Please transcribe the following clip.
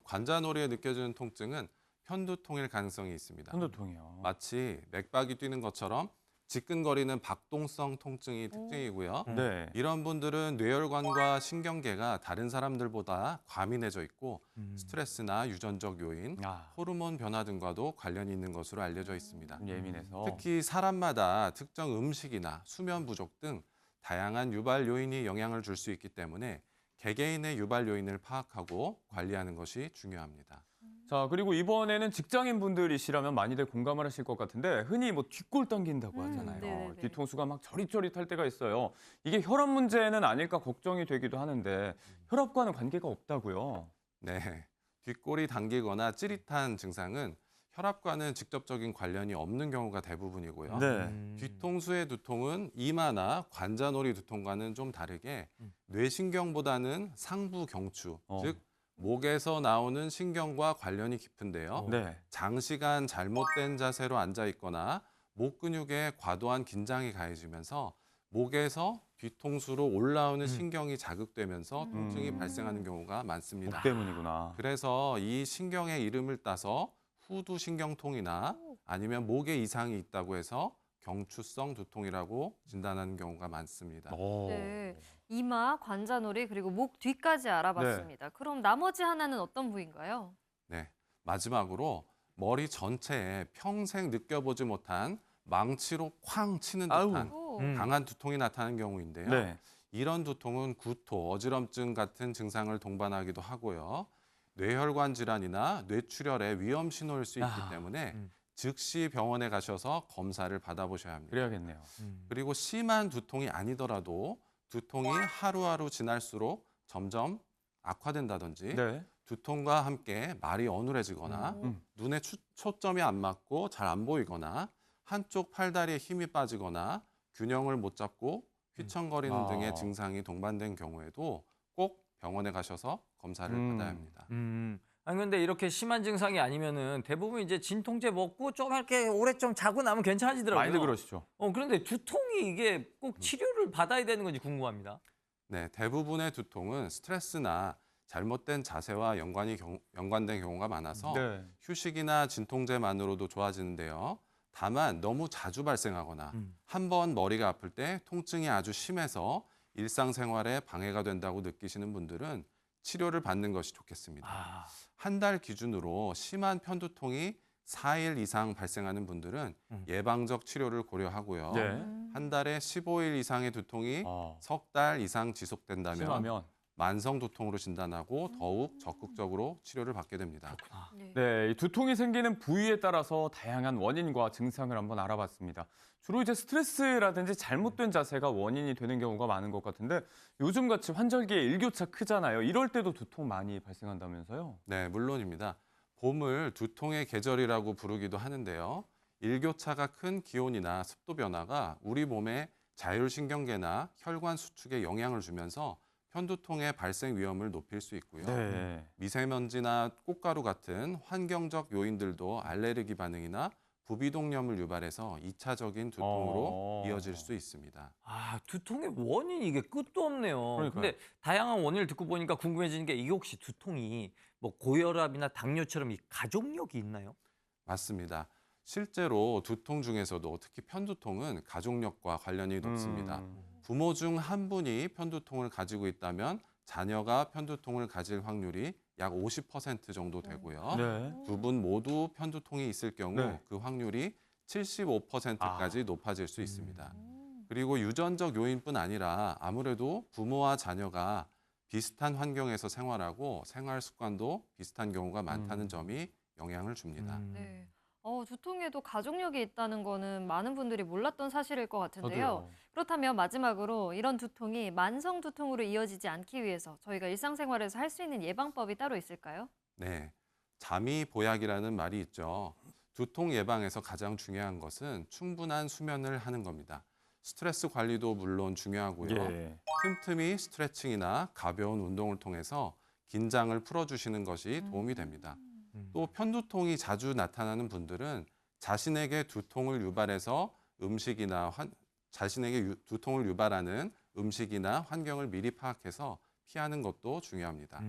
관자놀이에 느껴지는 통증은 편두통일 가능성이 있습니다. 편두통이요. 마치 맥박이 뛰는 것처럼 지끈거리는 박동성 통증이 특징이고요. 네. 이런 분들은 뇌혈관과 신경계가 다른 사람들보다 과민해져 있고 스트레스나 유전적 요인, 아, 호르몬 변화 등과도 관련이 있는 것으로 알려져 있습니다. 좀 예민해서. 특히 사람마다 특정 음식이나 수면 부족 등 다양한 유발 요인이 영향을 줄 수 있기 때문에 개개인의 유발 요인을 파악하고 관리하는 것이 중요합니다. 자, 그리고 이번에는 직장인 분들이시라면 많이들 공감을 하실 것 같은데 흔히 뭐 뒷골 당긴다고 하잖아요. 네네네. 뒤통수가 막 저릿저릿할 때가 있어요. 이게 혈압 문제는 아닐까 걱정이 되기도 하는데 혈압과는 관계가 없다고요. 네, 뒷골이 당기거나 찌릿한 증상은 혈압과는 직접적인 관련이 없는 경우가 대부분이고요. 뒤통수의 두통은 이마나 관자놀이 두통과는 좀 다르게 뇌신경보다는 상부 경추, 즉 목에서 나오는 신경과 관련이 깊은데요. 네. 장시간 잘못된 자세로 앉아 있거나 목 근육에 과도한 긴장이 가해지면서 목에서 뒤통수로 올라오는 신경이 자극되면서 통증이 발생하는 경우가 많습니다. 목 때문이구나. 그래서 이 신경의 이름을 따서 후두신경통이나 아니면 목에 이상이 있다고 해서 경추성 두통이라고 진단하는 경우가 많습니다. 네. 이마, 관자놀이, 그리고 목 뒤까지 알아봤습니다. 그럼 나머지 하나는 어떤 부위인가요? 네, 마지막으로 머리 전체에 평생 느껴보지 못한 망치로 쾅 치는 듯한 오. 강한 두통이 나타나는 경우인데요. 네. 이런 두통은 구토, 어지럼증 같은 증상을 동반하기도 하고요. 뇌혈관 질환이나 뇌출혈의 위험 신호일 수 있기 때문에 즉시 병원에 가셔서 검사를 받아보셔야 합니다. 그래야겠네요. 그리고 심한 두통이 아니더라도 두통이 하루하루 지날수록 점점 악화된다든지 네. 두통과 함께 말이 어눌해지거나 눈에 초점이 안 맞고 잘 안 보이거나 한쪽 팔다리에 힘이 빠지거나 균형을 못 잡고 휘청거리는 등의 증상이 동반된 경우에도 꼭 병원에 가셔서 검사를 받아야 합니다. 아니 근데 이렇게 심한 증상이 아니면은 대부분 이제 진통제 먹고 좀 이렇게 오래 좀 자고 나면 괜찮아지더라고요. 많이들 그러시죠. 그런데 두통이 이게 꼭 치료를 받아야 되는 건지 궁금합니다. 네, 대부분의 두통은 스트레스나 잘못된 자세와 연관된 경우가 많아서 네. 휴식이나 진통제만으로도 좋아지는데요. 다만 너무 자주 발생하거나 한 번 머리가 아플 때 통증이 아주 심해서 일상생활에 방해가 된다고 느끼시는 분들은 치료를 받는 것이 좋겠습니다. 한 달 기준으로 심한 편두통이 4일 이상 발생하는 분들은 예방적 치료를 고려하고요. 네. 한 달에 15일 이상의 두통이 석 달 이상 지속된다면 심하면. 만성 두통으로 진단하고 더욱 적극적으로 치료를 받게 됩니다. 네, 이 두통이 생기는 부위에 따라서 다양한 원인과 증상을 한번 알아봤습니다. 주로 이제 스트레스라든지 잘못된 자세가 원인이 되는 경우가 많은 것 같은데 요즘같이 환절기에 일교차 크잖아요. 이럴 때도 두통 많이 발생한다면서요? 네, 물론입니다. 봄을 두통의 계절이라고 부르기도 하는데요. 일교차가 큰 기온이나 습도 변화가 우리 몸의 자율신경계나 혈관 수축에 영향을 주면서 편두통의 발생 위험을 높일 수 있고요. 네. 미세먼지나 꽃가루 같은 환경적 요인들도 알레르기 반응이나 부비동염을 유발해서 2차적인 두통으로 이어질 수 있습니다. 두통의 원인이 이게 끝도 없네요. 그러니까요. 근데 다양한 원인을 듣고 보니까 궁금해지는 게 이게 혹시 두통이 뭐 고혈압이나 당뇨처럼 이 가족력이 있나요? 맞습니다. 실제로 두통 중에서도 특히 편두통은 가족력과 관련이 높습니다. 부모 중 한 분이 편두통을 가지고 있다면 자녀가 편두통을 가질 확률이 약 50% 정도 되고요. 네. 두 분 모두 편두통이 있을 경우 네. 그 확률이 75%까지 높아질 수 있습니다. 그리고 유전적 요인뿐 아니라 아무래도 부모와 자녀가 비슷한 환경에서 생활하고 생활 습관도 비슷한 경우가 많다는 점이 영향을 줍니다. 네. 두통에도 가족력이 있다는 거는 많은 분들이 몰랐던 사실일 것 같은데요. 저도요. 그렇다면 마지막으로 이런 두통이 만성 두통으로 이어지지 않기 위해서 저희가 일상생활에서 할 수 있는 예방법이 따로 있을까요? 네, 잠이 보약이라는 말이 있죠. 두통 예방에서 가장 중요한 것은 충분한 수면을 하는 겁니다. 스트레스 관리도 물론 중요하고요. 예. 틈틈이 스트레칭이나 가벼운 운동을 통해서 긴장을 풀어주시는 것이 도움이 됩니다. 또 편두통이 자주 나타나는 분들은 자신에게 두통을 유발해서 자신에게 두통을 유발하는 음식이나 환경을 미리 파악해서 피하는 것도 중요합니다.